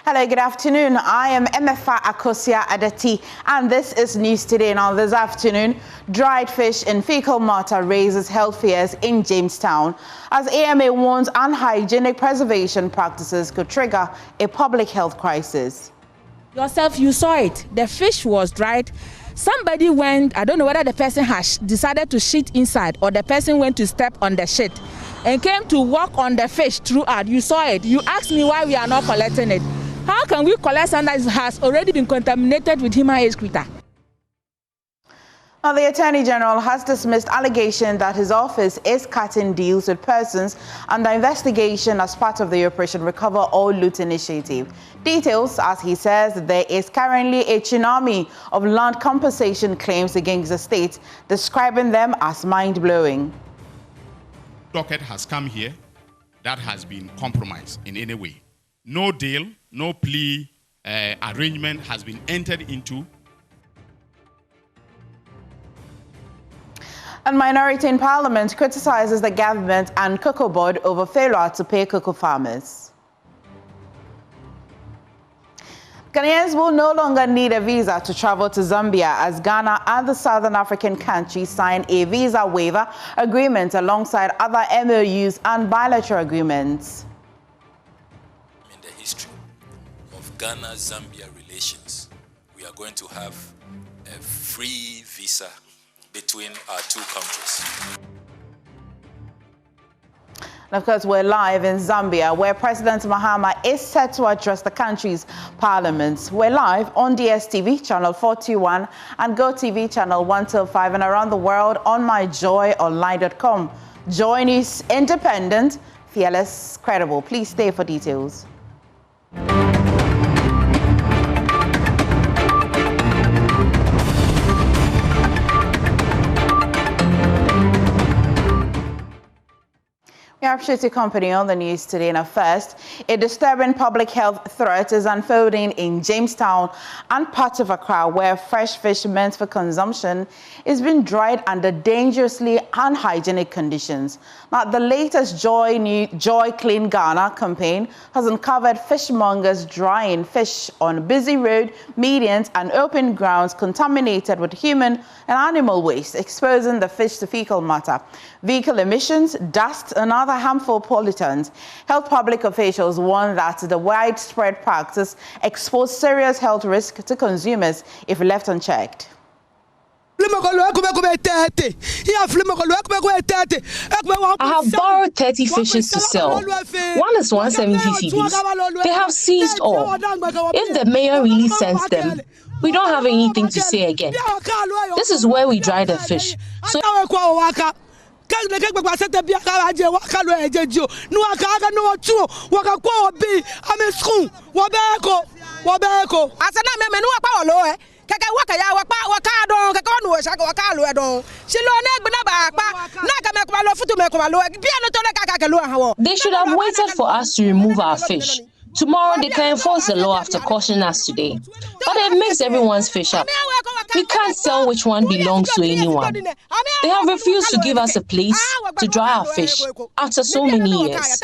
Hello, good afternoon. I am Emefa Akosia Adati, and this is News Today. Now, this afternoon, dried fish in fecal matter raises health fears in Jamestown, as AMA warns unhygienic preservation practices could trigger a public health crisis. Yourself, you saw it. The fish was dried. Somebody went, I don't know whether the person has decided to shit inside or the person went to step on the shit and came to walk on the fish throughout. You saw it. You asked me why we are not collecting it. How can we collect something that has already been contaminated with human excreta? Now, the Attorney General has dismissed allegation that his office is cutting deals with persons under investigation as part of the Operation Recover or Loot initiative. Details, as he says, there is currently a tsunami of land compensation claims against the state, describing them as mind-blowing. Docket has come here that has been compromised in any way. No deal, no plea arrangement has been entered into. And minority in parliament criticizes the government and cocoa board over failure to pay cocoa farmers. Ghanaians will no longer need a visa to travel to Zambia as Ghana and the Southern African countries sign a visa waiver agreement alongside other MOUs and bilateral agreements. In the history of Ghana-Zambia relations, we are going to have a free visa between our two countries. And of course, we're live in Zambia, where President Mahama is set to address the country's parliament. We're live on DSTV, channel 421, and GoTV, channel 125, and around the world on myjoyonline.com. Joy News, independent, fearless, credible. Please stay for details. We appreciate your company on the news today. Now, first, a disturbing public health threat is unfolding in Jamestown and parts of Accra, where fresh fish meant for consumption is being dried under dangerously unhygienic conditions. Now, the latest Joy Clean Ghana campaign has uncovered fishmongers drying fish on busy road, medians, and open grounds contaminated with human and animal waste, exposing the fish to fecal matter, vehicle emissions, dust, and other harmful pollutants. Health public officials warn that the widespread practice exposes serious health risk to consumers if left unchecked. I have borrowed 30 fishes to sell. One is 170 cedis. They have seized all. If the mayor really sends them, we don't have anything to say again. This is where we dry the fish. So they should have waited for us to remove our fish. Tomorrow they can enforce the law after cautioning us today. But it makes everyone's fish up. We can't tell which one belongs to anyone. They have refused to give us a place to dry our fish after so many years.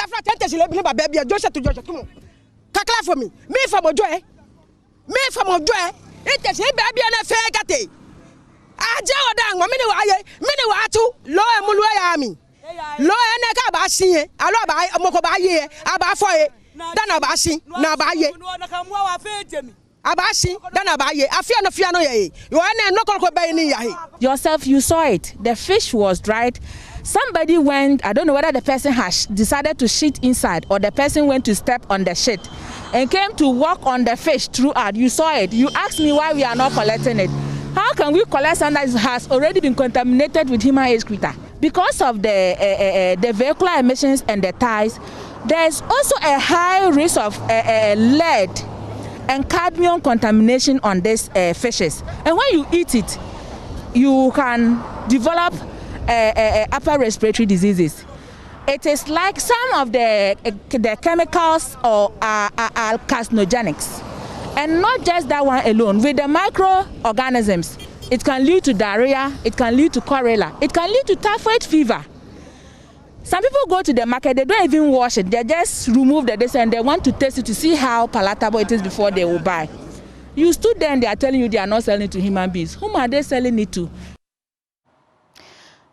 Yourself, you saw it. The fish was dried. Somebody went, I don't know whether the person has decided to shit inside or the person went to step on the shit and came to walk on the fish throughout. You saw it. You asked me why we are not collecting it. How can we collect something that has already been contaminated with human excreta? Because of the vehicular emissions and the ties, there's also a high risk of lead and cadmium contamination on these fishes. And when you eat it, you can develop upper respiratory diseases. It is like some of the chemicals are carcinogenics. And not just that one alone. With the microorganisms, it can lead to diarrhea, it can lead to cholera, it can lead to typhoid fever. Some people go to the market, they don't even wash it. They just remove the dish and they want to taste it to see how palatable it is before they will buy. You stood there and they are telling you they are not selling it to human beings. Whom are they selling it to?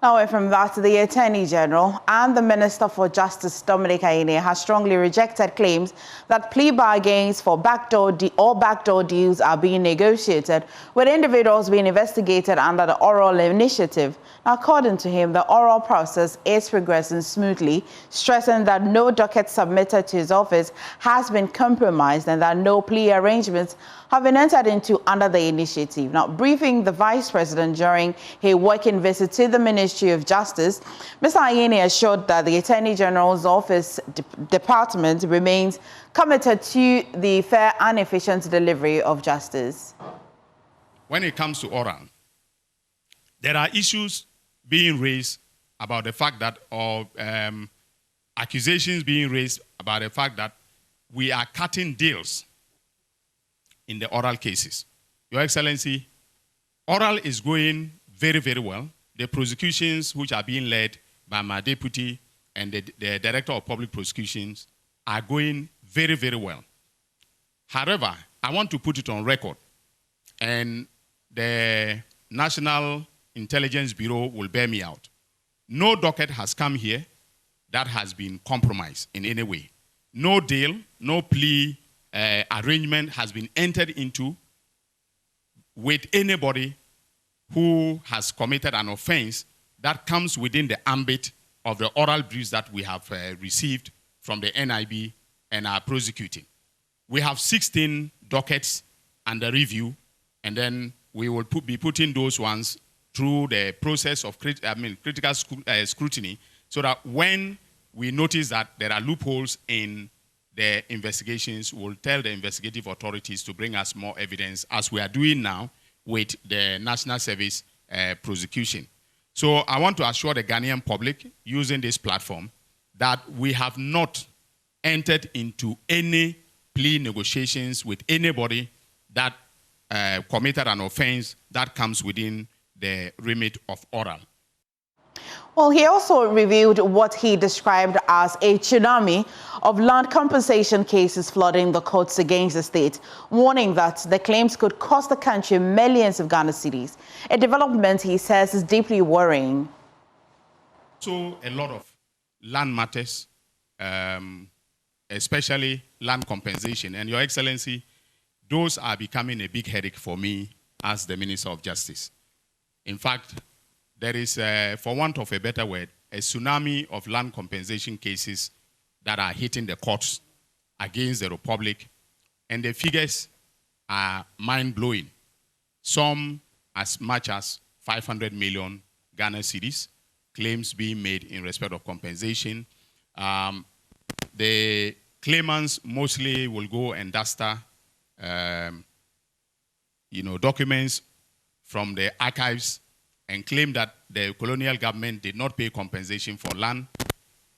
Away from that, the Attorney General and the Minister for Justice, Dominic Ayine, has strongly rejected claims that plea bargains for backdoor deals are being negotiated, with individuals being investigated under the oral initiative. According to him, the oral process is progressing smoothly, stressing that no docket submitted to his office has been compromised and that no plea arrangements have been entered into under the initiative. Now, briefing the Vice President during a working visit to the Ministry of Justice, Mr. Ayine assured that the Attorney General's office department remains committed to the fair and efficient delivery of justice. When it comes to oral, there are issues being raised about the fact that, or accusations being raised about the fact that we are cutting deals in the oral cases. Your Excellency, oral is going very, very well. The prosecutions which are being led by my deputy and the Director of Public Prosecutions are going very, very well. However, I want to put it on record, and the National Intelligence Bureau will bear me out. No docket has come here that has been compromised in any way. No deal, no plea arrangement has been entered into with anybody who has committed an offense that comes within the ambit of the oral briefs that we have received from the NIB and are prosecuting. We have 16 dockets under review, and then we will be putting those ones through the process of critical scrutiny, so that when we notice that there are loopholes in the investigations, we'll tell the investigative authorities to bring us more evidence, as we are doing now with the National Service prosecution. So I want to assure the Ghanaian public, using this platform, that we have not entered into any plea negotiations with anybody that committed an offense that comes within the remit of oral. Well, he also revealed what he described as a tsunami of land compensation cases flooding the courts against the state, warning that the claims could cost the country millions of Ghana cedis. A development, he says, is deeply worrying. So a lot of land matters, especially land compensation. And Your Excellency, those are becoming a big headache for me as the Minister of Justice. In fact, there is, for want of a better word, a tsunami of land compensation cases that are hitting the courts against the Republic, and the figures are mind-blowing. Some as much as 500 million Ghana cedis, claims being made in respect of compensation. The claimants mostly will go and duster, documents from the archives and claim that the colonial government did not pay compensation for land,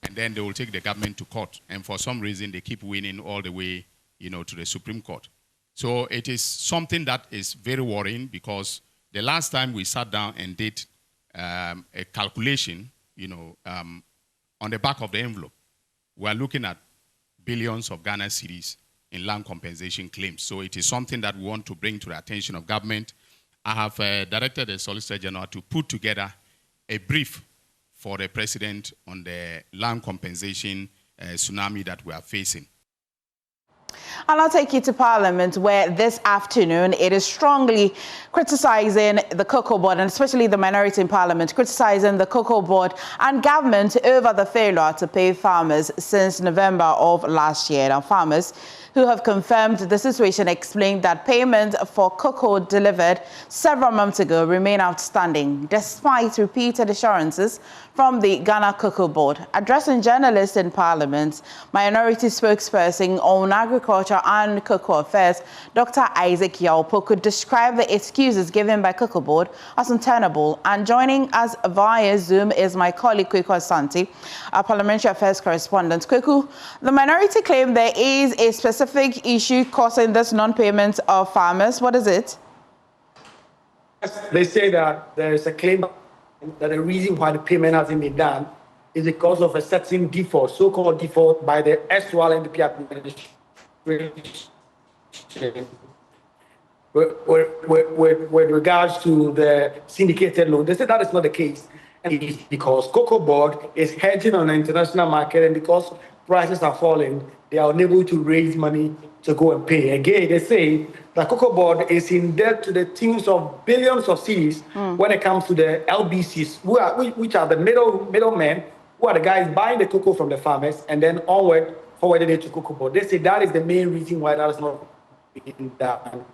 and then they will take the government to court. And for some reason, they keep winning all the way, to the Supreme Court. So it is something that is very worrying, because the last time we sat down and did a calculation, on the back of the envelope, we are looking at billions of Ghana cedis in land compensation claims. So it is something that we want to bring to the attention of government. I have directed the Solicitor General to put together a brief for the President on the land compensation tsunami that we are facing. And I'll take you to Parliament, where this afternoon it is strongly criticizing the Cocoa Board, and especially the minority in Parliament, criticizing the Cocoa Board and government over the failure to pay farmers since November of last year. Now, farmers who have confirmed the situation explained that payment for cocoa delivered several months ago remain outstanding, despite repeated assurances from the Ghana Cocoa Board. Addressing journalists in Parliament, minority spokesperson on agriculture and cocoa affairs, Dr. Isaac Yaupo, could describe the excuses given by Cocoa Board as untenable. And joining us via Zoom is my colleague Kweku Asante, our parliamentary affairs correspondent. Kweku, the minority claim there is a specific issue causing this non-payment of farmers. What is it? They say that there is a claim that the reason why the payment hasn't been done is because of a certain default, so-called default by the erstwhile NDP administration with regards to the syndicated loan. They said that is not the case. And it's because Cocoa Board is hedging on the international market, and because prices are falling, they are unable to raise money to go and pay. Again, they say that Cocoa Board is in debt to the tunes of billions of cedis when it comes to the LBCs, which are the middlemen, who are the guys buying the cocoa from the farmers and then forwarding it to Cocoa Board. They say that is the main reason why that is not being done.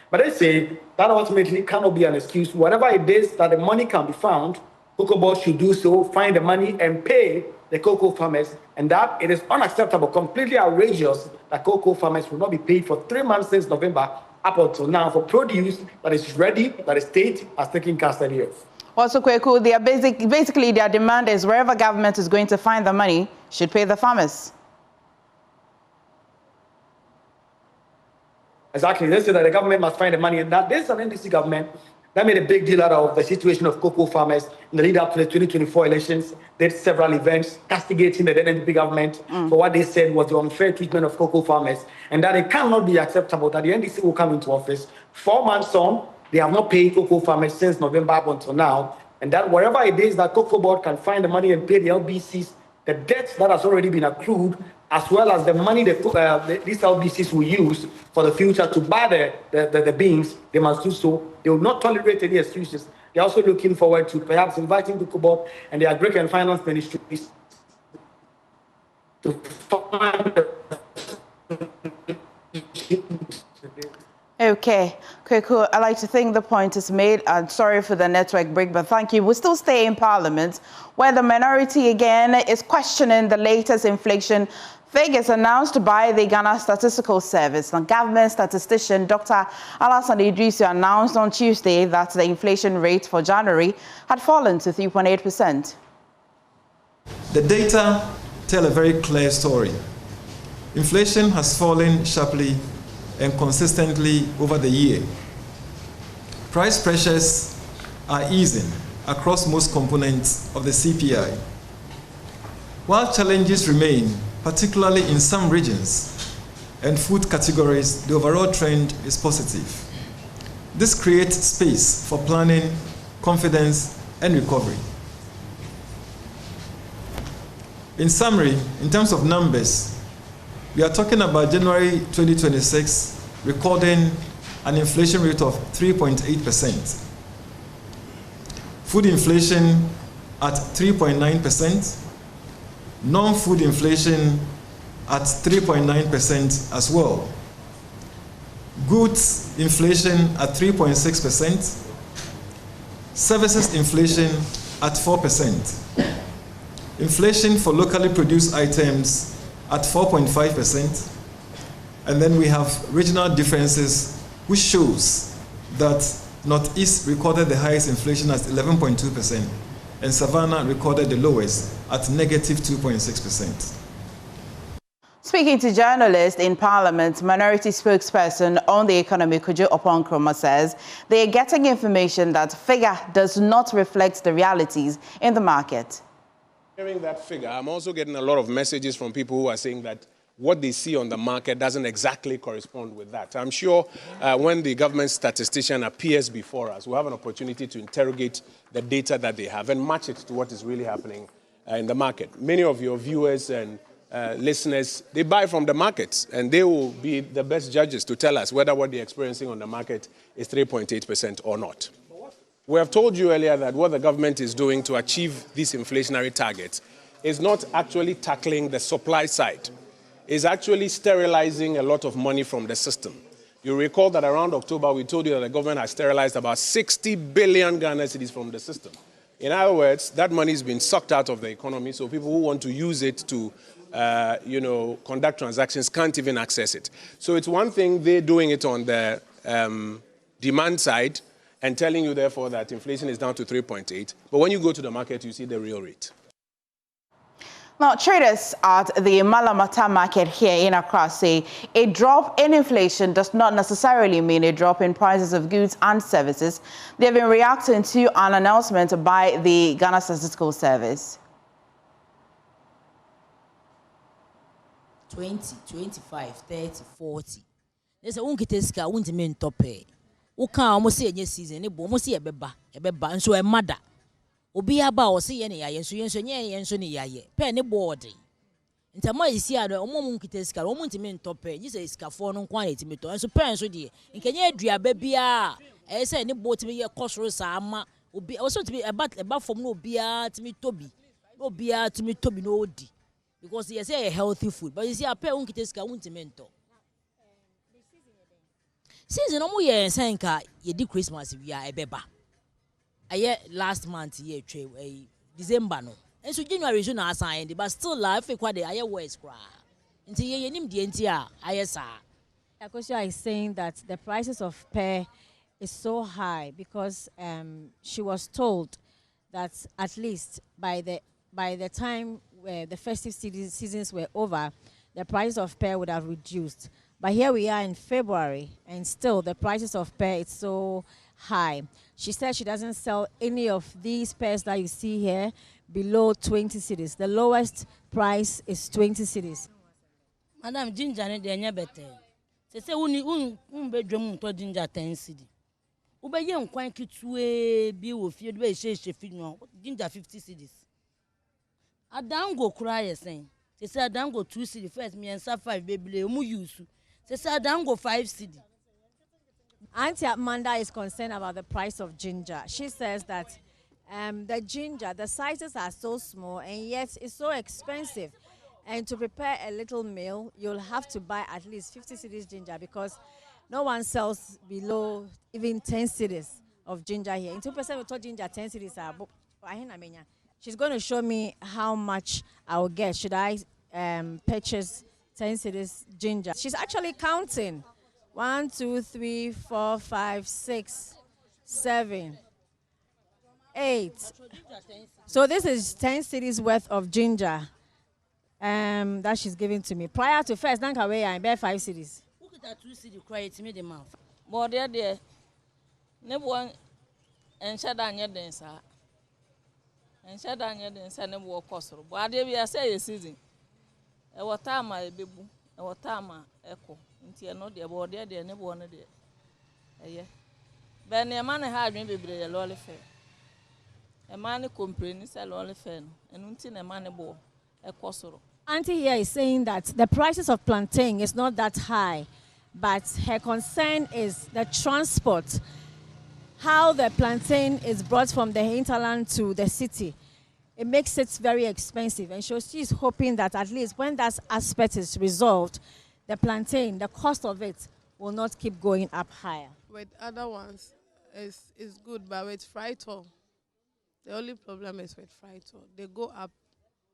But they say that ultimately cannot be an excuse. Whatever it is that the money can be found, Cocoa Board should do so, find the money and pay the cocoa farmers, and that it is unacceptable, completely outrageous that cocoa farmers will not be paid for 3 months since November up until now for produce that is ready, that the state has taken custody of. Also, Kweku, basically their demand is wherever government is going to find the money, should pay the farmers. Exactly. They say that the government must find the money, and that this is an NDC government that made a big deal out of the situation of cocoa farmers in the lead up to the 2024 elections. They did several events castigating the NDP government for what they said was the unfair treatment of cocoa farmers, and that it cannot be acceptable that the NDC will come into office 4 months on. They have not paid cocoa farmers since November up until now, and that wherever it is that Cocoa Board can find the money and pay the LBCs, the debt that has already been accrued, as well as the money that these LBCs will use for the future to buy the beans, they must do so. They will not tolerate any excuses. They're also looking forward to perhaps inviting Cocoa Board and the Agriculture and Finance Ministries to find Okay, Kweku, I'd like to think the point is made. I'm sorry for the network break, but thank you. We'll still stay in Parliament, where the minority again is questioning the latest inflation figures announced by the Ghana Statistical Service. Now, government statistician Dr. Alassane Idrisu announced on Tuesday that the inflation rate for January had fallen to 3.8%. The data tell a very clear story. Inflation has fallen sharply and consistently over the year. Price pressures are easing across most components of the CPI. While challenges remain, particularly in some regions and food categories, the overall trend is positive. This creates space for planning, confidence, and recovery. In summary, in terms of numbers, we are talking about January 2026 recording an inflation rate of 3.8%. Food inflation at 3.9%. Non-food inflation at 3.9% as well. Goods inflation at 3.6%. Services inflation at 4%. Inflation for locally produced items at 4.5%, and then we have regional differences, which shows that Northeast recorded the highest inflation at 11.2%, and Savannah recorded the lowest at negative 2.6%. Speaking to journalists in Parliament, minority spokesperson on the economy, Kojo Oponkroma, says they are getting information that figure does not reflect the realities in the market. Hearing that figure, I'm also getting a lot of messages from people who are saying that what they see on the market doesn't exactly correspond with that. I'm sure when the government statistician appears before us, we'll have an opportunity to interrogate the data that they have and match it to what is really happening in the market. Many of your viewers and listeners, they buy from the markets, and they will be the best judges to tell us whether what they're experiencing on the market is 3.8% or not. We have told you earlier that what the government is doing to achieve these inflationary targets is not actually tackling the supply side. It's actually sterilizing a lot of money from the system. You recall that around October, we told you that the government has sterilized about 60 billion Ghana cedis from the system. In other words, that money has been sucked out of the economy, so people who want to use it to conduct transactions can't even access it. So it's one thing they're doing it on the demand side, and telling you, therefore, that inflation is down to 3.8. But when you go to the market, you see the real rate. Now, traders at the Malamata market here in Accra say a drop in inflation does not necessarily mean a drop in prices of goods and services. They've been reacting to an announcement by the Ghana Statistical Service. 20, 25, 30, 40. There's a unkiteska, untimin tope. Uka almost say any season, a almost see a beba, and so a mother. Obia ba or see any yen so yen so ye, penny boarding. In Tama is here, the Omunkiteska, Omuntimin tope, you say scaffold on quantity, and so parents with you. In Kejetia, baby, I say any boat to be a cost ama, will be also to be about from no beer to me, Toby. No beer to me, Toby, no D. Because he say a healthy food, but you see, a pair won't get mental. Since no more year saying ye do Christmas, we are a beba. A year last month, year December no. And so January soon are signed, but still life quite the higher words cry. Until ye name the NTR, ISR. Kejetia is saying that the prices of pear is so high because she was told that at least by the time where the festive seasons were over, the price of pear would have reduced. But here we are in February, and still the prices of pear is so high. She said she doesn't sell any of these pears that you see here below 20 cedis. The lowest price is 20 cedis. Madam ginger ne de nya better. Say un bedroom to ginger 10 cedi. Ube ye nkwan kitue bi wo fie do e shefi no ginger 50 cedis. Adango cry saying. They say Adango 2 cedi first, me and 5 baby mu use. They say Adango 5 cedi. Auntie Amanda is concerned about the price of ginger. She says that the ginger, the sizes are so small and yet it's so expensive. And to prepare a little meal, you'll have to buy at least 50 cedis ginger because no one sells below even 10 cedis of ginger here. In 2% we told ginger 10 cedis are. She's going to show me how much I will get. Should I purchase 10 cedis ginger? She's actually counting. 1, 2, 3, 4, 5, 6, 7, 8. So this is 10 cedis worth of ginger that she's giving to me. Prior to first, I bear 5 cedis. Look at that 2 cedi cry to me the mouth. But there, never one and shut down your dancer. And shut down your dancer never walk cost. But there we are saying season. A watama baby, a watama echo. Until no dear board there, never one there. But a man had me be a lolly fair. A man complains a lolly fair, and until a man bore a cosoro. Auntie here is saying that the prices of plantain is not that high, but her concern is the transport, how the plantain is brought from the hinterland to the city. It makes it very expensive, and so she's hoping that at least when that aspect is resolved, the plantain, the cost of it, will not keep going up higher. With other ones, it's good, but with frito, the only problem is with frito. They go up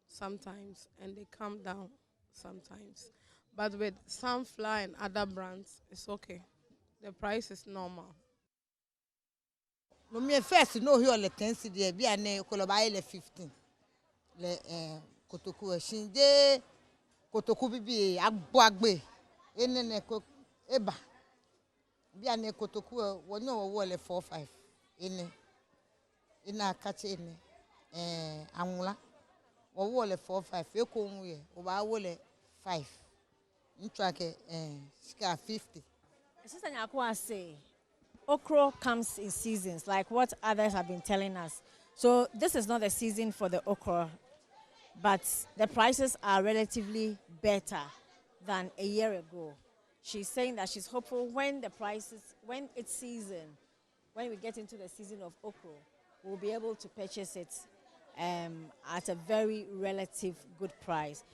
sometimes and they come down sometimes. But with sunflower and other brands, it's okay. The price is normal. Me first no here le 10 cedi bi ane koloba le 15. Le kotoku shinje kotoku bibi agbo agbe enene ko eba bi ane kotoku wonu wo le 4-5 ene ina kache ene anwula wo le 4-5 ekonwu ye o ba wo le 5 ntrake sika 50. Sister Nyakwa say okra comes in seasons, like what others have been telling us. So this is not the season for the okra, but the prices are relatively better than a year ago. She's saying that she's hopeful when it's season, when we get into the season of okra, we'll be able to purchase it at a very relative good price.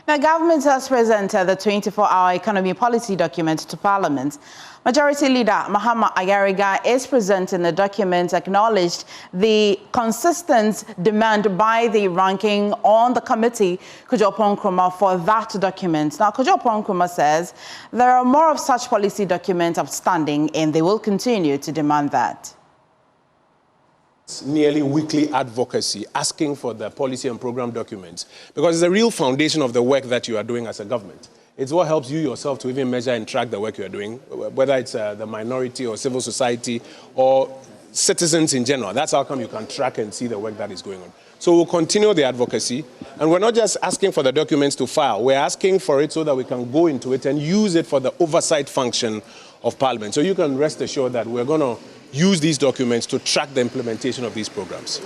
The government has presented the 24-hour economy policy document to Parliament. Majority Leader Mahama Ayariga is presenting the document, acknowledged the consistent demand by the ranking on the committee, Kojo Nkrumah, for that document. Now, Kojo Nkrumah says there are more of such policy documents outstanding, and they will continue to demand that. Nearly weekly advocacy, asking for the policy and program documents, because it's the real foundation of the work that you are doing as a government. It's what helps you yourself to even measure and track the work you are doing, whether it's the minority or civil society or citizens in general. That's how come you can track and see the work that is going on. So we'll continue the advocacy. And we're not just asking for the documents to file. We're asking for it so that we can go into it and use it for the oversight function of Parliament. So you can rest assured that we're going to use these documents to track the implementation of these programs.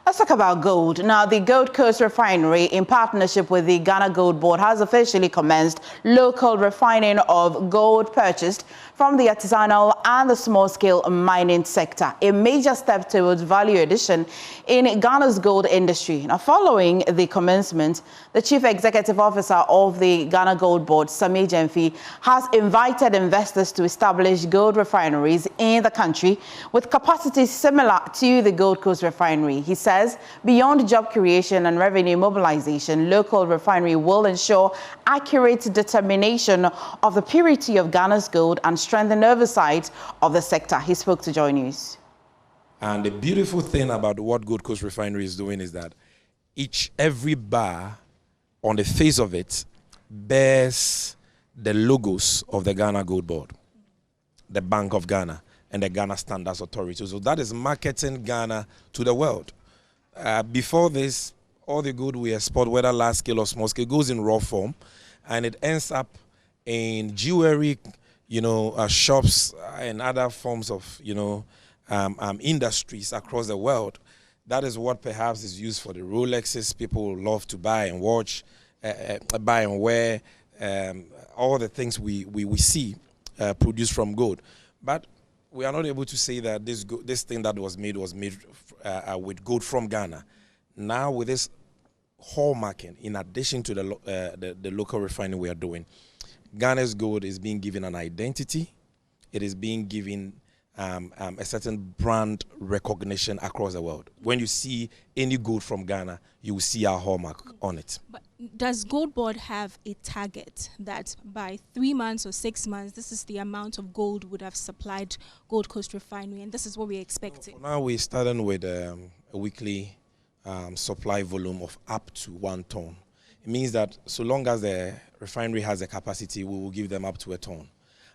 Let's talk about gold. Now, the Gold Coast Refinery, in partnership with the Ghana Gold Board, has officially commenced local refining of gold purchased from the artisanal and the small-scale mining sector, a major step towards value addition in Ghana's gold industry. Now, following the commencement, the Chief Executive Officer of the Ghana Gold Board, Sami Jemfi, has invited investors to establish gold refineries in the country with capacities similar to the Gold Coast Refinery. He says, beyond job creation and revenue mobilization, local refinery will ensure accurate determination of the purity of Ghana's gold and strengthen oversight of the sector. He spoke to JoyNews. And the beautiful thing about what Gold Coast Refinery is doing is that every bar on the face of it bears the logos of the Ghana Gold Board, the Bank of Ghana, and the Ghana Standards Authority. So that is marketing Ghana to the world. Before this, all the gold we export, whether large scale or small scale, goes in raw form, and it ends up in jewelry, shops and other forms of, industries across the world. That is what perhaps is used for the Rolexes people love to buy and watch, buy and wear, all the things we see produced from gold. But we are not able to say that this thing that was made with gold from Ghana. Now with this hallmarking, in addition to the local refining we are doing, Ghana's gold is being given an identity. It is being given a certain brand recognition across the world. When you see any gold from Ghana, you will see our hallmark on it. But does Gold Board have a target that by 3 months or 6 months, this is the amount of gold would have supplied Gold Coast Refinery, and this is what we're expecting? Now we're starting with a weekly supply volume of up to 1 ton. It means that so long as the refinery has a capacity, we will give them up to 1 ton.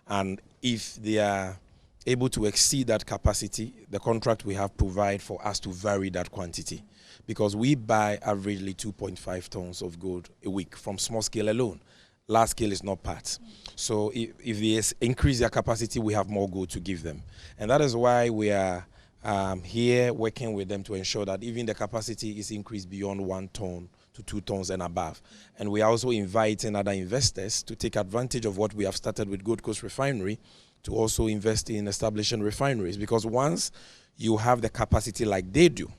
And if they are able to exceed that capacity, the contract we have provide for us to vary that quantity, because we buy averagely 2.5 tons of gold a week from small scale alone. Large scale is not part. So if they increase their capacity, we have more gold to give them. And that is why we are here working with them to ensure that even the capacity is increased beyond 1 ton to 2 tons and above. And we are also inviting other investors to take advantage of what we have started with Gold Coast Refinery to also invest in establishing refineries, because once you have the capacity like they do,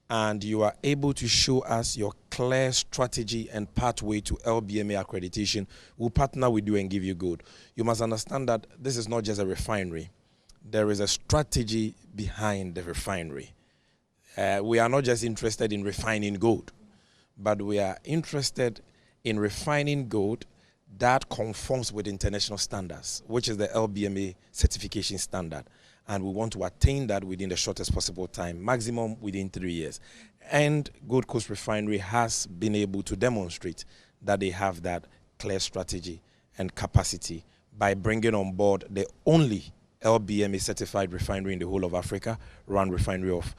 and you are able to show us your clear strategy and pathway to LBMA accreditation, we'll partner with you and give you gold. You must understand that this is not just a refinery. There is a strategy behind the refinery. We are not just interested in refining gold, but we are interested in refining gold that conforms with international standards, which is the LBMA certification standard. And we want to attain that within the shortest possible time, maximum within 3 years. And Gold Coast Refinery has been able to demonstrate that they have that clear strategy and capacity by bringing on board the only LBMA certified refinery in the whole of Africa, Rand Refinery of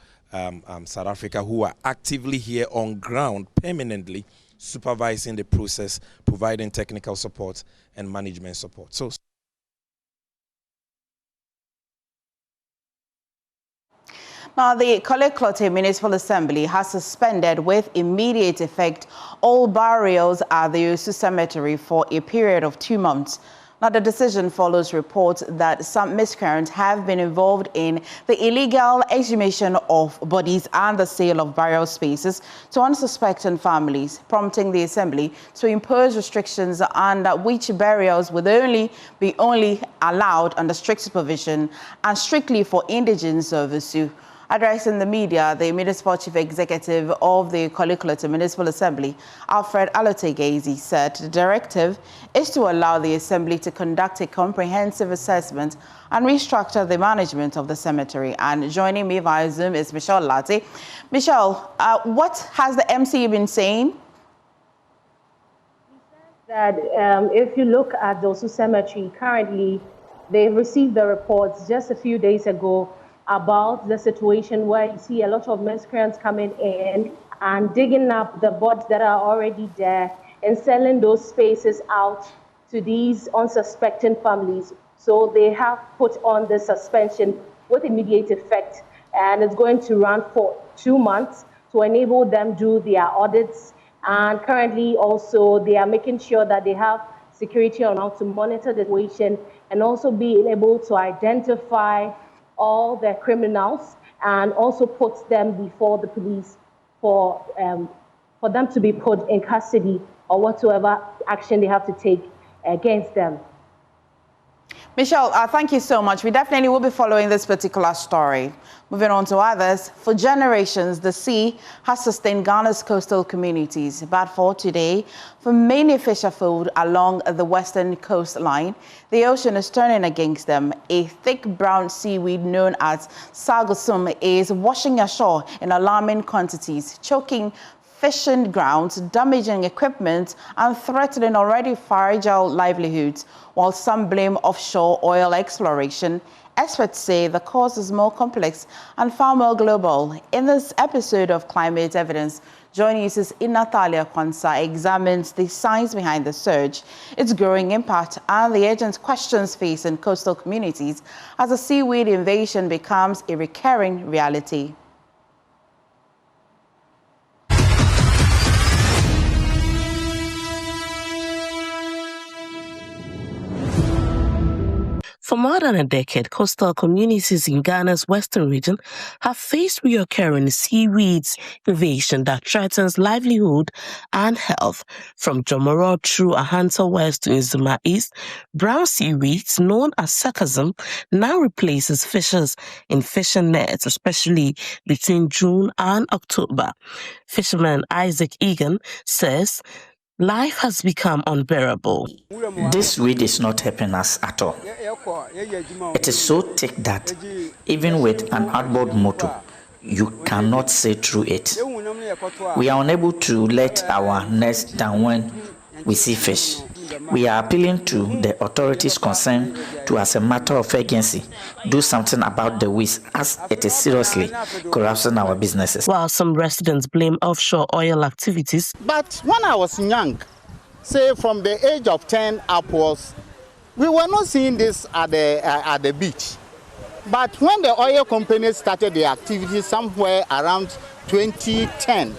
South Africa, who are actively here on ground permanently supervising the process, providing technical support and management support. So now, the Koleklote Municipal Assembly has suspended with immediate effect all burials at the Osu Cemetery for a period of 2 months. Now, the decision follows reports that some miscreants have been involved in the illegal exhumation of bodies and the sale of burial spaces to unsuspecting families, prompting the Assembly to impose restrictions on which burials would be allowed under strict supervision and strictly for indigents of Osu. Addressing the media, the Municipal Chief Executive of the Koleklote Municipal Assembly, Alfred Alotegezi, said the directive is to allow the Assembly to conduct a comprehensive assessment and restructure the management of the cemetery. And joining me via Zoom is Michelle Latte. Michelle, what has the MCE been saying? That if you look at the Osu Cemetery, currently they've received the reports just a few days ago about the situation where you see a lot of miscreants coming in and digging up the bodies that are already there and selling those spaces out to these unsuspecting families. So they have put on the suspension with immediate effect, and it's going to run for 2 months to enable them do their audits. And currently also they are making sure that they have security on how to monitor the situation and also being able to identify all the criminals and also put them before the police for them to be put in custody or whatsoever action they have to take against them. Michelle, thank you so much. We definitely will be following this particular story. Moving on to others, for generations, the sea has sustained Ghana's coastal communities. But for today, for many fisher folk along the western coastline, the ocean is turning against them. A thick brown seaweed known as sargassum is washing ashore in alarming quantities, choking fishing grounds, damaging equipment, and threatening already fragile livelihoods. While some blame offshore oil exploration, experts say the cause is more complex and far more global. In this episode of Climate Evidence, JoyNews' Natalia Kwanzaa examines the science behind the surge, its growing impact, and the urgent questions facing coastal communities as the seaweed invasion becomes a recurring reality. For more than a decade, coastal communities in Ghana's western region have faced recurring seaweed invasion that threatens livelihood and health. From Jomoro through Ahanta West to Nzuma East, brown seaweeds known as sargassum now replaces fishers in fishing nets, especially between June and October. Fisherman Isaac Egan says life has become unbearable. This weed is not helping us at all. It is so thick that even with an outboard motor, you cannot see through it. We are unable to let our nets down when we see fish. We are appealing to the authorities concerned to, as a matter of urgency, do something about the weeds as it is seriously corrupting our businesses. While some residents blame offshore oil activities. But when I was young, say from the age of 10 upwards, we were not seeing this at the beach. But when the oil companies started their activities somewhere around 2010,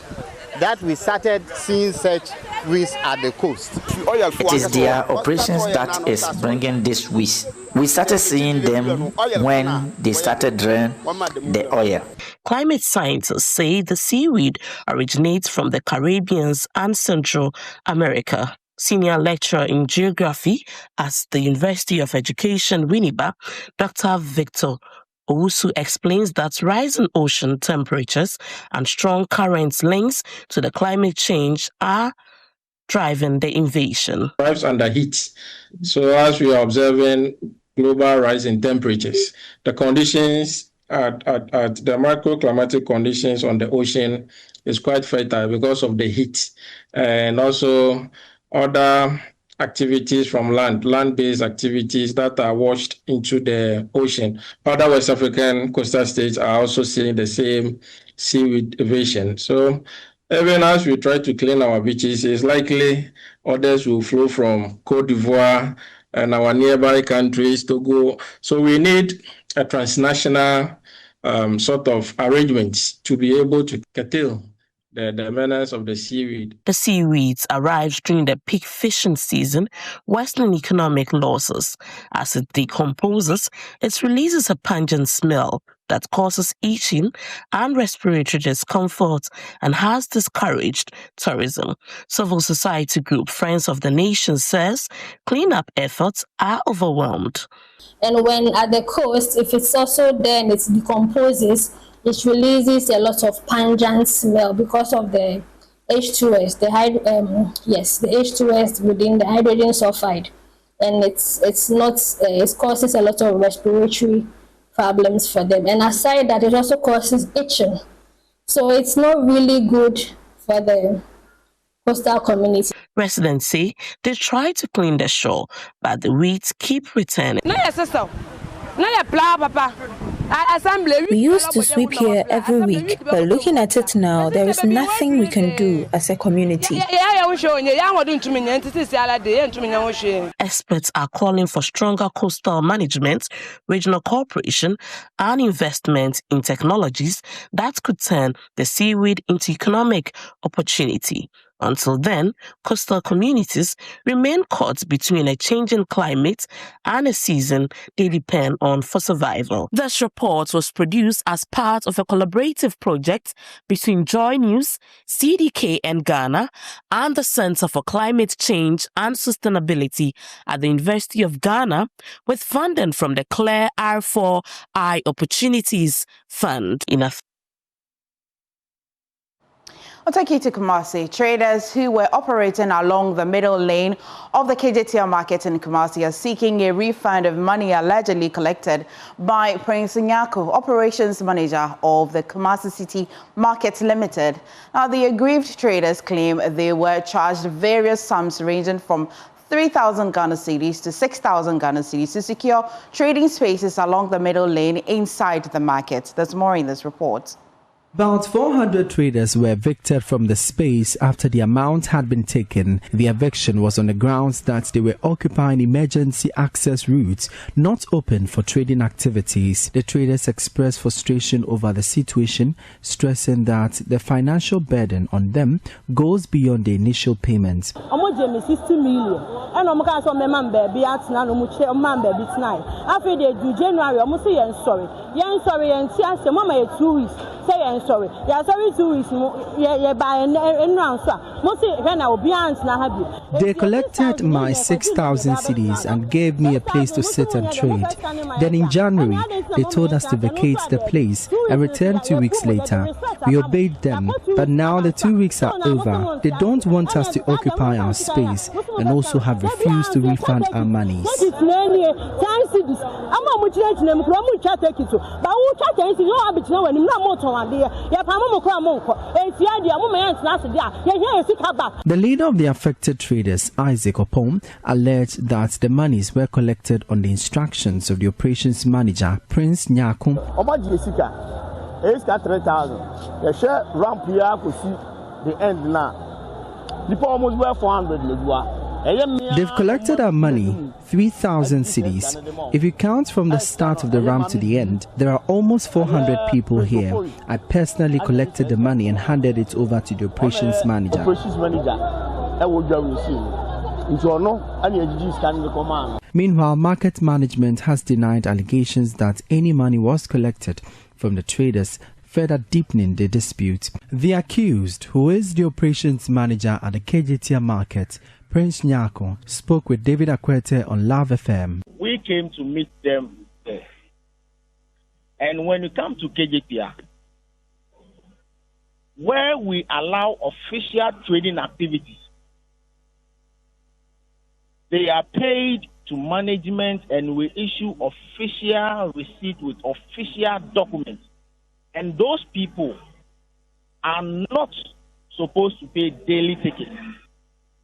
that we started seeing such weeds at the coast. It is their operations that is bringing this weeds. We started seeing them when they started drilling the oil. Climate scientists say the seaweed originates from the Caribbean and Central America. Senior lecturer in geography at the University of Education, Winneba, Dr. Victor Owusu explains that rising ocean temperatures and strong currents links to the climate change are driving the invasion. Thrives under heat. So as we are observing global rise in temperatures, the conditions at the microclimatic conditions on the ocean is quite fertile because of the heat, and also other activities from land-based activities that are washed into the ocean. Other West African coastal states are also seeing the same seaweed invasion. So even as we try to clean our beaches, it's likely others will flow from Cote d'Ivoire and our nearby countries, Togo. So we need a transnational sort of arrangements to be able to curtail the menace of the seaweed. The seaweeds arrives during the peak fishing season, worsening economic losses. As it decomposes, it releases a pungent smell that causes itching and respiratory discomfort and has discouraged tourism. Civil society group Friends of the Nation says cleanup efforts are overwhelmed. And when at the coast, if it's also there and it decomposes, it releases a lot of pungent smell because of the H2S, the H2S within the hydrogen sulfide, and it causes a lot of respiratory problems for them. And aside that, it also causes itching. So it's not really good for the coastal community. Residents say they try to clean the shore, but the weeds keep returning. No, yes, sister. No, yeah, plow, papa. We used to sweep here every week, but looking at it now, there is nothing we can do as a community. Experts are calling for stronger coastal management, regional cooperation, and investment in technologies that could turn the seaweed into economic opportunity. Until then, coastal communities remain caught between a changing climate and a season they depend on for survival. This report was produced as part of a collaborative project between JoyNews, CDK and Ghana, and the Center for Climate Change and Sustainability at the University of Ghana, with funding from the Clear R4I Opportunities Fund. I'll take you to Kumasi. Traders who were operating along the middle lane of the Kejetia market in Kumasi are seeking a refund of money allegedly collected by Prince Nyako, operations manager of the Kumasi City Market Limited. Now, the aggrieved traders claim they were charged various sums ranging from 3,000 Ghana cedis to 6,000 Ghana cedis to secure trading spaces along the middle lane inside the market. There's more in this report. About 400 traders were evicted from the space after the amount had been taken. The eviction was on the grounds that they were occupying emergency access routes not open for trading activities. The traders expressed frustration over the situation, stressing that the financial burden on them goes beyond the initial payment. 60 million. And I'm going to say, baby, at now, baby tonight. After they do January, I'm say, sorry, and see, I say, Mama, 2 weeks. Say, sorry. Yeah, sorry, 2 weeks. Yeah, by an answer. They collected my 6,000 cedis and gave me a place to sit and trade. Then in January, they told us to vacate the place and return 2 weeks later. We obeyed them, but now the 2 weeks are over. They don't want us to occupy our space and also have refused to refund our monies. The leader of the affected traders, Isaac Opom, alleged that the monies were collected on the instructions of the operations manager, Prince Nyako. 3,000. The share ramp here could see the end now. People almost were 400. They've collected our money, 3,000 cedis. If you count from the start of the ramp to the end, there are almost 400 people here. I personally collected the money and handed it over to the operations manager. Meanwhile, market management has denied allegations that any money was collected from the traders, further deepening the dispute. The accused, who is the operations manager at the Kejetia market, Prince Nyako, spoke with David Akwete on Love FM. We came to meet them there. And when you come to Kejetia, where we allow official trading activities, they are paid to management and we issue official receipt with official documents. And those people are not supposed to pay daily tickets,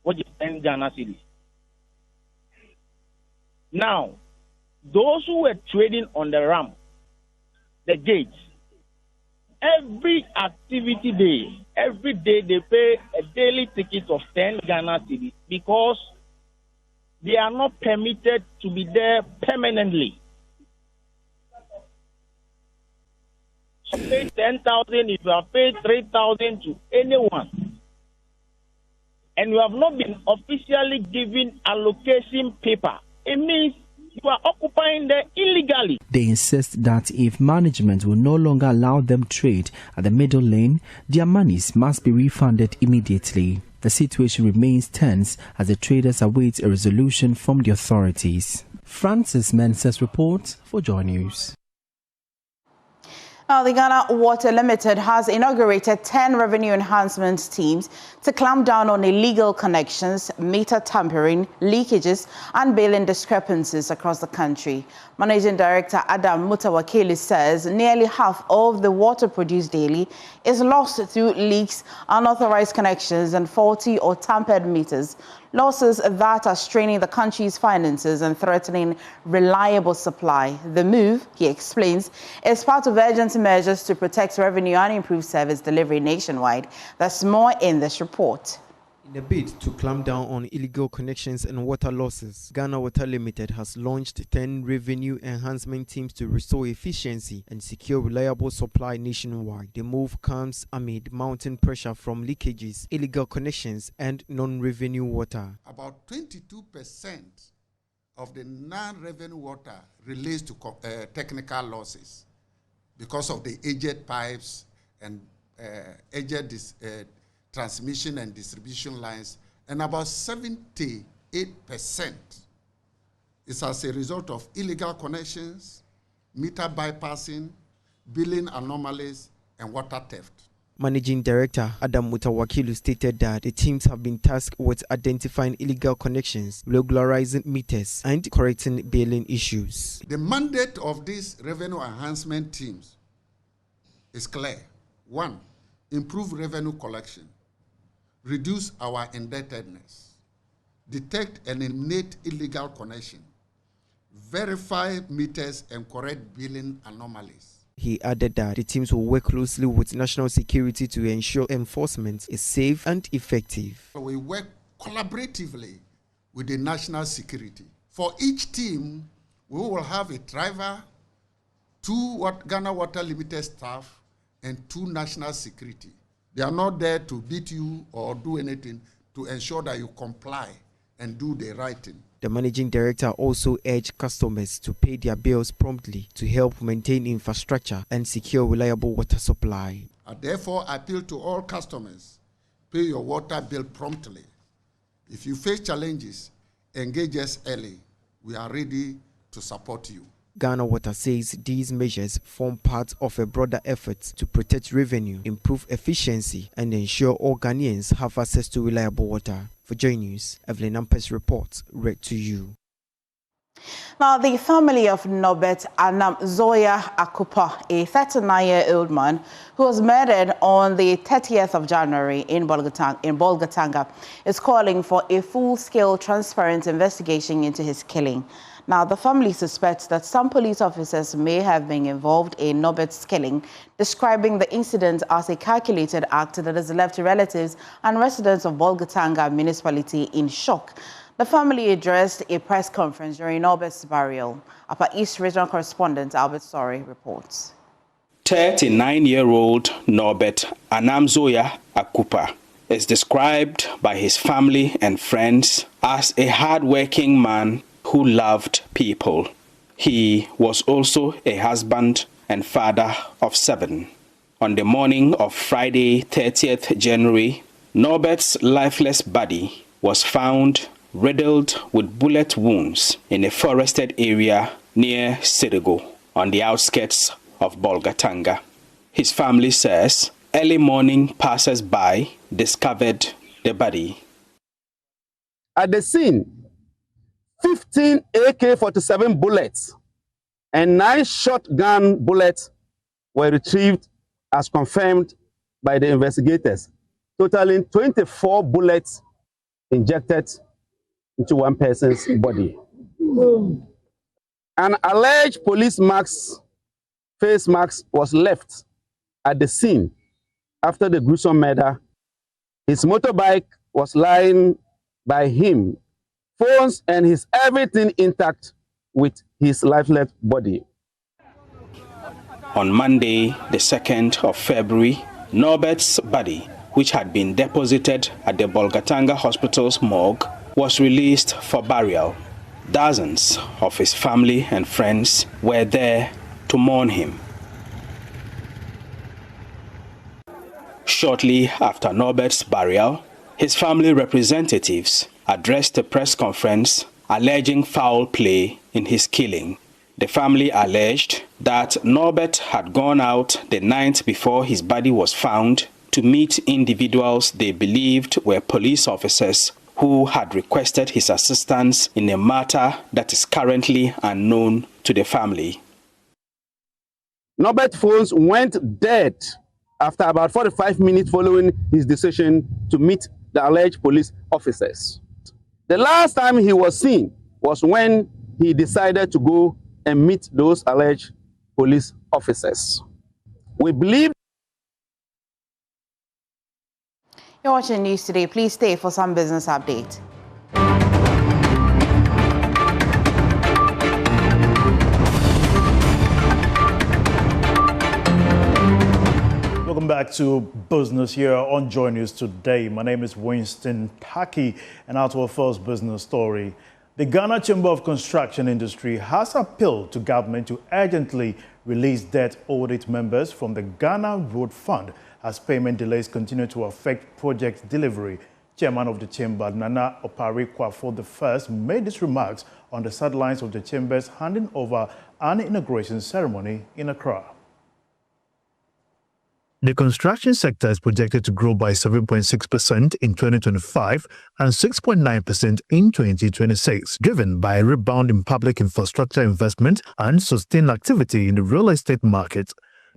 what is 10 Ghana cedis. Now, those who were trading on the ramp, the gates, every activity day, every day they pay a daily ticket of 10 Ghana cedis because they are not permitted to be there permanently. You pay 10,000 if you have paid 3,000 to anyone. And you have not been officially given allocation paper. It means you are occupying there illegally. They insist that if management will no longer allow them trade at the middle lane, their monies must be refunded immediately. The situation remains tense as the traders await a resolution from the authorities. Francis Mensah's report for Joy News. Now, the Ghana Water Limited has inaugurated 10 revenue enhancement teams to clamp down on illegal connections, meter tampering, leakages, and billing discrepancies across the country. Managing Director Adam Mutawakili says nearly half of the water produced daily is lost through leaks, unauthorized connections, and faulty or tampered meters. losses that are straining the country's finances and threatening reliable supply. The move, he explains, is part of urgent measures to protect revenue and improve service delivery nationwide. There's more in this report. In a bid to clamp down on illegal connections and water losses, Ghana Water Limited has launched 10 revenue enhancement teams to restore efficiency and secure reliable supply nationwide. The move comes amid mounting pressure from leakages, illegal connections, and non-revenue water. About 22% of the non-revenue water relates to technical losses because of the aged pipes and aged transmission and distribution lines, and about 78% is as a result of illegal connections, meter bypassing, billing anomalies, and water theft. Managing Director Adam Mutawakilu stated that the teams have been tasked with identifying illegal connections, regularizing meters, and correcting billing issues. The mandate of these revenue enhancement teams is clear. 1, improve revenue collection. Reduce our indebtedness, detect and eliminate illegal connection, verify meters and correct billing anomalies. He added that the teams will work closely with national security to ensure enforcement is safe and effective. We work collaboratively with the national security. For each team, we will have a driver, 2 Ghana Water Limited staff, and 2 national security. They are not there to beat you or do anything, to ensure that you comply and do the right thing. The managing director also urged customers to pay their bills promptly to help maintain infrastructure and secure reliable water supply. I therefore appeal to all customers, pay your water bill promptly. If you face challenges, engage us early. We are ready to support you. Ghana Water says these measures form part of a broader effort to protect revenue, improve efficiency, and ensure all Ghanaians have access to reliable water. For JoyNews, Evelyn Ampes reports, read to you. Now, the family of Norbert Zoya Akupa, a 39-year-old man who was murdered on the 30th of January in Bolgatanga, is calling for a full-scale, transparent investigation into his killing. Now, the family suspects that some police officers may have been involved in Norbert's killing, describing the incident as a calculated act that has left relatives and residents of Bolgatanga municipality in shock. The family addressed a press conference during Norbert's burial. Upper East Regional Correspondent Albert Sorry reports. 39-year-old Norbert Zoya Akupa is described by his family and friends as a hard-working man who loved people. He was also a husband and father of 7. On the morning of Friday, 30th January, Norbert's lifeless body was found riddled with bullet wounds in a forested area near Sirigo, on the outskirts of Bolgatanga. His family says early morning passers-by discovered the body. At the scene, 15 AK-47 bullets and 9 shotgun bullets were retrieved as confirmed by the investigators, totaling 24 bullets injected into one person's body. An alleged police face mask was left at the scene after the gruesome murder. His motorbike was lying by him, phones and his everything intact with his lifeless body. On Monday, the 2nd of February, Norbert's body, which had been deposited at the Bolgatanga Hospital's morgue, was released for burial. Dozens of his family and friends were there to mourn him. Shortly after Norbert's burial, his family representatives addressed a press conference alleging foul play in his killing. The family alleged that Norbert had gone out the night before his body was found to meet individuals they believed were police officers who had requested his assistance in a matter that is currently unknown to the family. Norbert's phones went dead after about 45 minutes following his decision to meet the alleged police officers. The last time he was seen was when he decided to go and meet those alleged police officers. We believe. You're watching News Today. Please stay for some business update. Welcome back to Business here on JoyNews Today. My name is Winston Taki, and out to our first business story. The Ghana Chamber of Construction Industry has appealed to government to urgently release debt owed its members from the Ghana Road Fund as payment delays continue to affect project delivery. Chairman of the Chamber, Nana Opari Kwafo I, made these remarks on the sidelines of the Chamber's handing over an inauguration ceremony in Accra. The construction sector is projected to grow by 7.6% in 2025 and 6.9% in 2026, driven by a rebound in public infrastructure investment and sustained activity in the real estate market.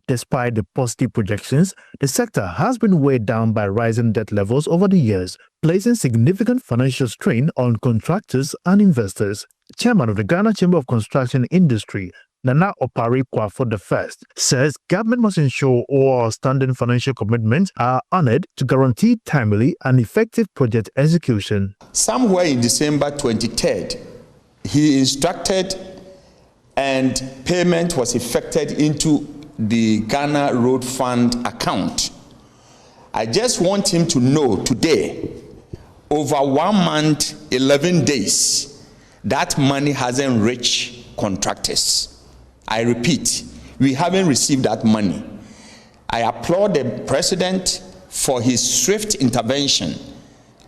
Despite the positive projections, the sector has been weighed down by rising debt levels over the years, placing significant financial strain on contractors and investors. Chairman of the Ghana Chamber of Construction Industry, Nana Opari Kwafo I, says government must ensure all outstanding financial commitments are honored to guarantee timely and effective project execution. Somewhere in December 23rd, he instructed and payment was effected into the Ghana Road Fund account. I just want him to know today, over 1 month, 11 days, that money hasn't reached contractors. I repeat, we haven't received that money. I applaud the president for his swift intervention.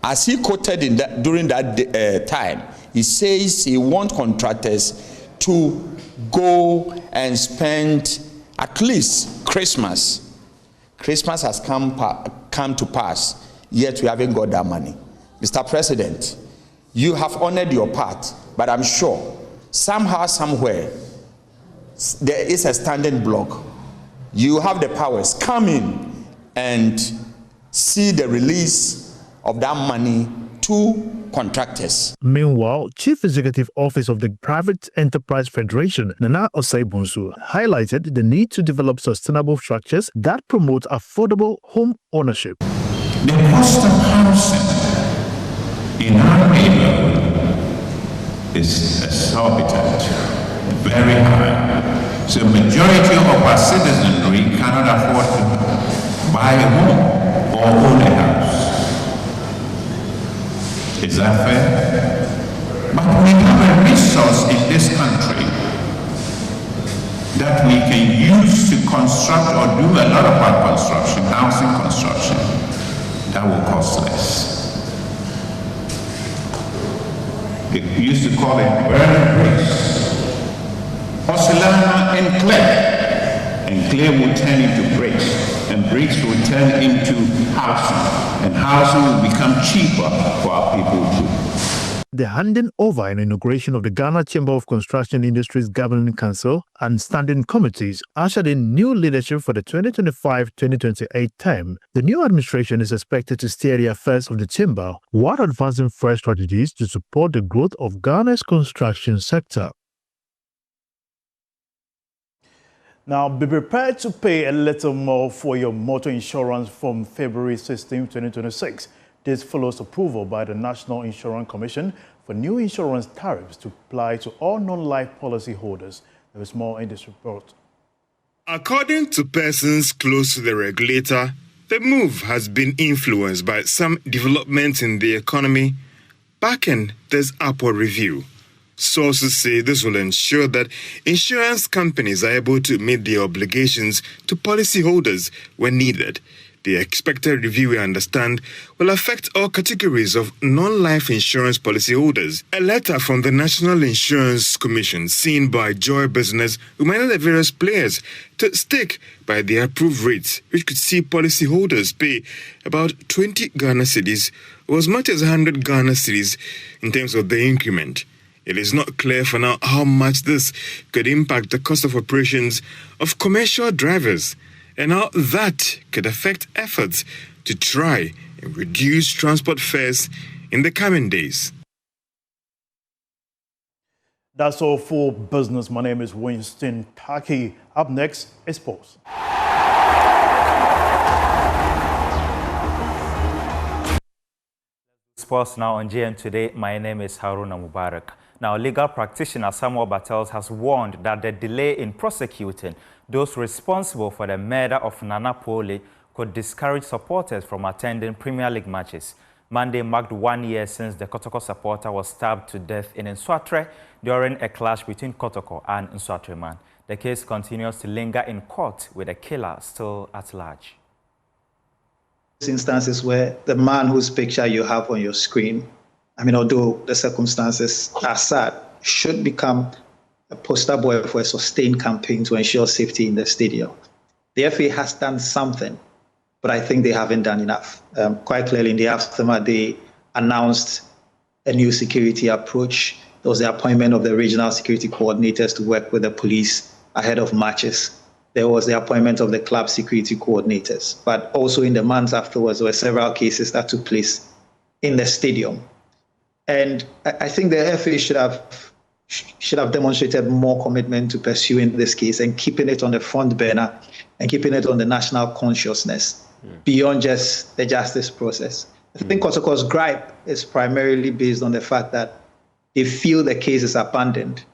As he quoted during that time, he says he wants contractors to go and spend at least Christmas. Christmas has come to pass, yet we haven't got that money. Mr. President, you have honored your part, but I'm sure somehow, somewhere, there is a standing block. You have the powers. Come in and see the release of that money to contractors. Meanwhile, Chief Executive Office of the Private Enterprise Federation, Nana Osei-Bonsu, highlighted the need to develop sustainable structures that promote affordable home ownership. The cost of housing in our neighborhood is exorbitant, very high. So majority of our citizenry cannot afford to buy a home or own a house. Is that fair? But we have a resource in this country that we can use to construct or do a lot of our construction, housing construction, that will cost less. We used to call it burning bricks. Porcelain and clay. And clay will turn into bricks. And bricks will turn into housing. And housing will become cheaper for our people too. The handing over and inauguration of the Ghana Chamber of Construction Industries Governing Council and standing committees ushered in new leadership for the 2025-2028 term. The new administration is expected to steer the affairs of the chamber while advancing fresh strategies to support the growth of Ghana's construction sector. Now, be prepared to pay a little more for your motor insurance from February 16, 2026. This follows approval by the National Insurance Commission for new insurance tariffs to apply to all non-life policy holders. There is more in this report. According to persons close to the regulator, the move has been influenced by some developments in the economy backing this upward review. Sources say this will ensure that insurance companies are able to meet their obligations to policyholders when needed. The expected review, we understand, will affect all categories of non-life insurance policyholders. A letter from the National Insurance Commission, seen by Joy Business, reminded the various players to stick by the approved rates, which could see policyholders pay about 20 Ghana cedis or as much as 100 Ghana cedis in terms of the increment. It is not clear for now how much this could impact the cost of operations of commercial drivers and how that could affect efforts to try and reduce transport fares in the coming days. That's all for business. My name is Winston Taki. Up next is sports. Sports now on JN Today. My name is Haruna Mubarak. Now, legal practitioner Samuel Battles has warned that the delay in prosecuting those responsible for the murder of Nana Pole could discourage supporters from attending Premier League matches. Monday marked 1 year since the Kotoko supporter was stabbed to death in Nswatre during a clash between Kotoko and Nswatre man. The case continues to linger in court with the killer still at large. Instances where the man whose picture you have on your screen, although the circumstances are sad, should become a poster boy for a sustained campaign to ensure safety in the stadium. The FA has done something, but I think they haven't done enough. Quite clearly, in the aftermath, they announced a new security approach. There was the appointment of the regional security coordinators to work with the police ahead of matches. There was the appointment of the club security coordinators. But also in the months afterwards, there were several cases that took place in the stadium. And I think the FA should have demonstrated more commitment to pursuing this case and keeping it on the front burner and keeping it on the national consciousness beyond just the justice process. I think Kotoko's gripe is primarily based on the fact that they feel the case is abandoned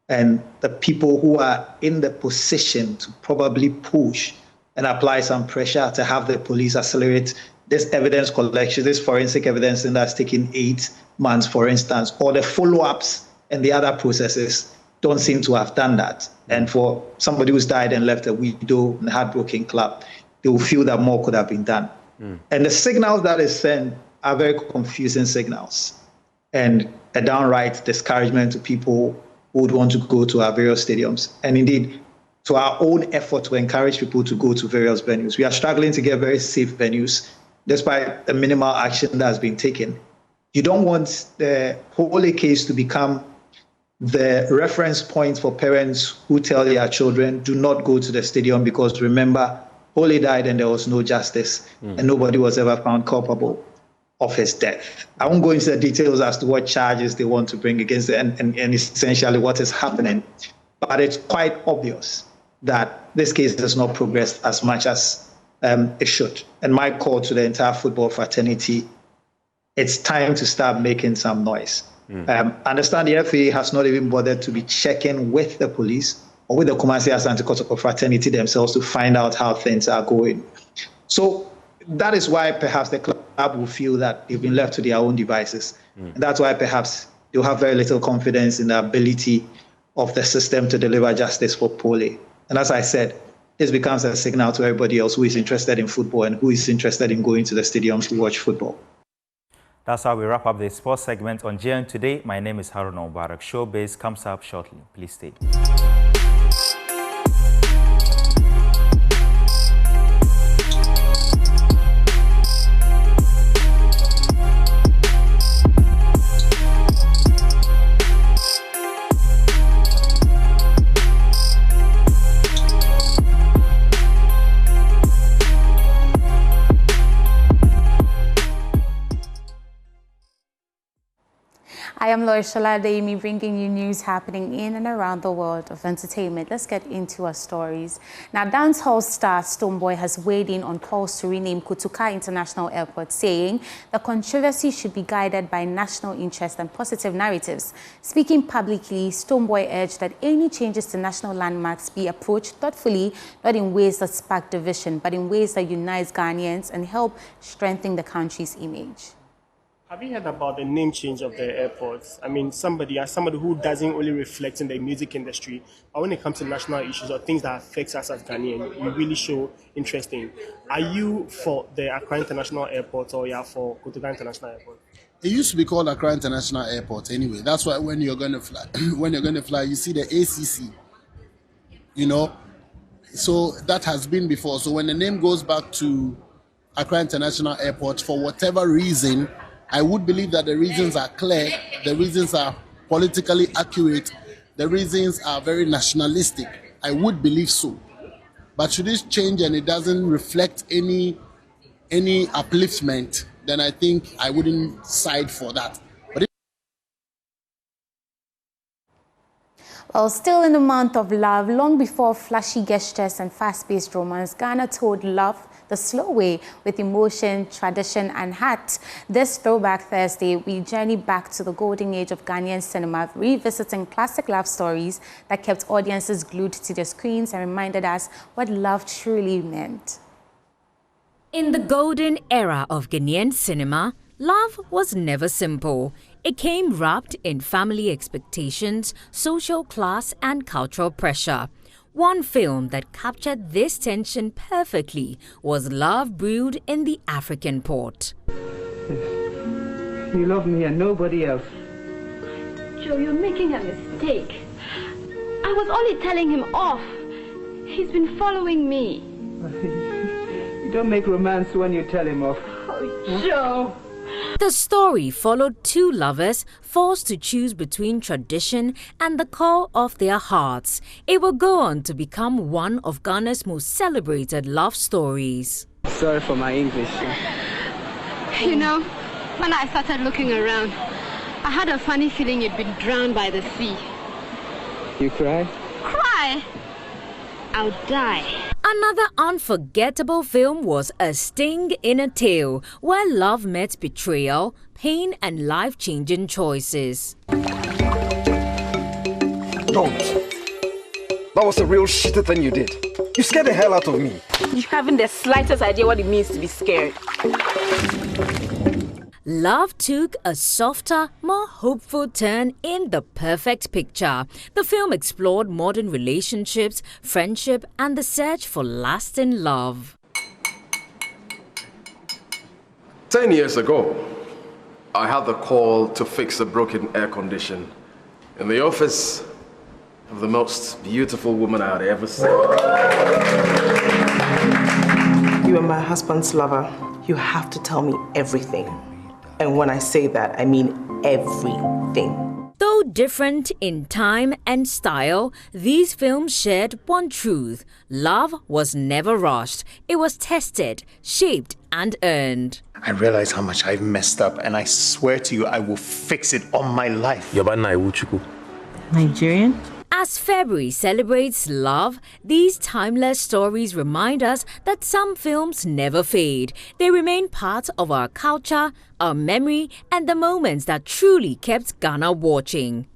and the people who are in the position to probably push and apply some pressure to have the police accelerate this evidence collection, this forensic evidence that's taken 8 months, for instance, or the follow-ups and the other processes don't seem to have done that. And for somebody who's died and left a widow and heartbroken club, they will feel that more could have been done. And the signals that is sent are very confusing signals and a downright discouragement to people who would want to go to our various stadiums. And indeed, to our own effort to encourage people to go to various venues. We are struggling to get very safe venues, despite the minimal action that has been taken. You don't want the whole case to become the reference point for parents who tell their children, do not go to the stadium because remember, Holy died and there was no justice and nobody was ever found culpable of his death. I won't go into the details as to what charges they want to bring against it and essentially what is happening. But it's quite obvious that this case has not progressed as much as it should. And my call to the entire football fraternity, it's time to start making some noise. Understand the FA has not even bothered to be checking with the police or with the Kumasi Asante Kotoko fraternity themselves to find out how things are going. So that is why perhaps the club will feel that they've been left to their own devices. And that's why perhaps they'll have very little confidence in the ability of the system to deliver justice for Pole. And as I said, this becomes a signal to everybody else who is interested in football and who is interested in going to the stadiums to watch football. That's how we wrap up the sports segment on JN Today. My name is Haruna Mubarak. Showbiz comes up shortly. Please stay. I am Loishala Daimi, bringing you news happening in and around the world of entertainment. Let's get into our stories. Now, dancehall star Stonebwoy has weighed in on calls to rename Kotoka International Airport, saying the controversy should be guided by national interest and positive narratives. Speaking publicly, Stonebwoy urged that any changes to national landmarks be approached thoughtfully, not in ways that spark division, but in ways that unite Ghanaians and help strengthen the country's image. Have you heard about the name change of the airports? I mean, somebody who doesn't only reflect in the music industry, but when it comes to national issues or things that affect us as Ghanaians, you really show interest in. Are you for the Accra International Airport or you are for Kotoka International Airport? It used to be called Accra International Airport anyway. That's why when you're going to fly, you see the ACC, So that has been before. So when the name goes back to Accra International Airport, for whatever reason, I would believe that the reasons are clear, the reasons are politically accurate, the reasons are very nationalistic. I would believe so. But should this change and it doesn't reflect any upliftment, then I think I wouldn't side for that. But Well, still in the month of love, long before flashy gestures and fast-paced romance, Ghana told love the slow way with emotion, tradition, and heart. This Throwback Thursday, we journey back to the golden age of Ghanaian cinema, revisiting classic love stories that kept audiences glued to their screens and reminded us what love truly meant. In the golden era of Ghanaian cinema, love was never simple. It came wrapped in family expectations, social class, and cultural pressure. One film that captured this tension perfectly was Love Brewed in the African Port. You love me and nobody else. Joe, you're making a mistake. I was only telling him off. He's been following me. You don't make romance when you tell him off. Oh, Joe. The story followed two lovers forced to choose between tradition and the call of their hearts. It will go on to become one of Ghana's most celebrated love stories. Sorry for my English. You know, when I started looking around, I had a funny feeling you'd been drowned by the sea. You cry? Cry? I'll die. Another unforgettable film was A Sting in a Tale, where love met betrayal, pain, and life-changing choices. Don't. That was a real shitty thing you did. You scared the hell out of me. You haven't the slightest idea what it means to be scared. Love took a softer, more hopeful turn in The Perfect Picture. The film explored modern relationships, friendship, and the search for lasting love. 10 years ago, I had the call to fix a broken air condition in the office of the most beautiful woman I had ever seen. You are my husband's lover. You have to tell me everything. And when I say that, I mean everything. Though different in time and style, these films shared one truth. Love was never rushed. It was tested, shaped, and earned. I realize how much I've messed up, and I swear to you, I will fix it all my life. Nigerian? As February celebrates love, these timeless stories remind us that some films never fade. They remain part of our culture, our memory, and the moments that truly kept Ghana watching.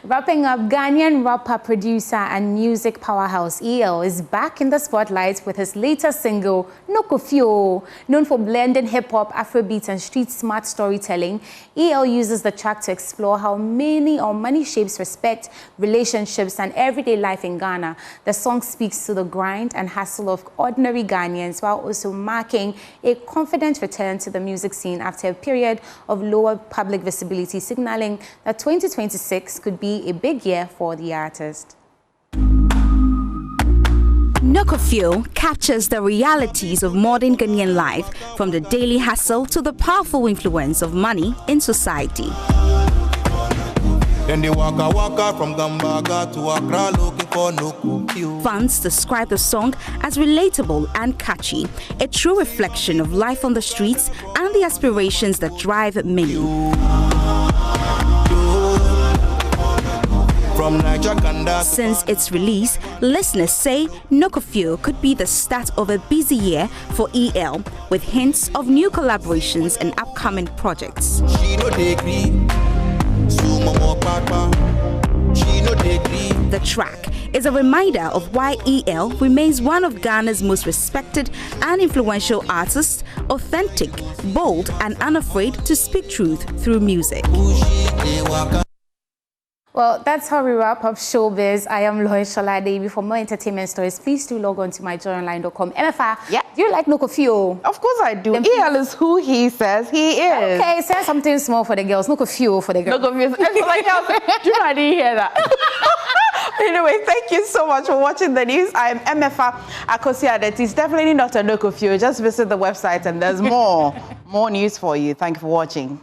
Wrapping up, Ghanaian rapper, producer, and music powerhouse EL is back in the spotlight with his latest single, Nokofio. Known for blending hip-hop, Afrobeat, and street-smart storytelling, EL uses the track to explore how money shapes respect, relationships, and everyday life in Ghana. The song speaks to the grind and hustle of ordinary Ghanaians while also marking a confident return to the music scene after a period of lower public visibility, signaling that 2026 could be a big year for the artist. Nokofio captures the realities of modern Ghanaian life, from the daily hustle to the powerful influence of money in society. Then they waka from Gambaga to Accra looking for Nokofio. Fans describe the song as relatable and catchy, a true reflection of life on the streets and the aspirations that drive many. Since its release, listeners say Nokofio could be the start of a busy year for EL, with hints of new collaborations and upcoming projects. The track is a reminder of why EL remains one of Ghana's most respected and influential artists, authentic, bold, and unafraid to speak truth through music. Well, that's how we wrap up Showbiz. I am Lois Sholade. For more entertainment stories, please do log on to myjoyonline.com. MFA, yeah. Do you like Nokofio? Of course I do. EL is who he says he is. Okay, say something small for the girls. Nokofio for the girls. Nokofio. Do you know I didn't hear that? Anyway, thank you so much for watching the news. I am MFA Akosia. That is definitely not a Nokofio. Just visit the website and there's more news for you. Thank you for watching.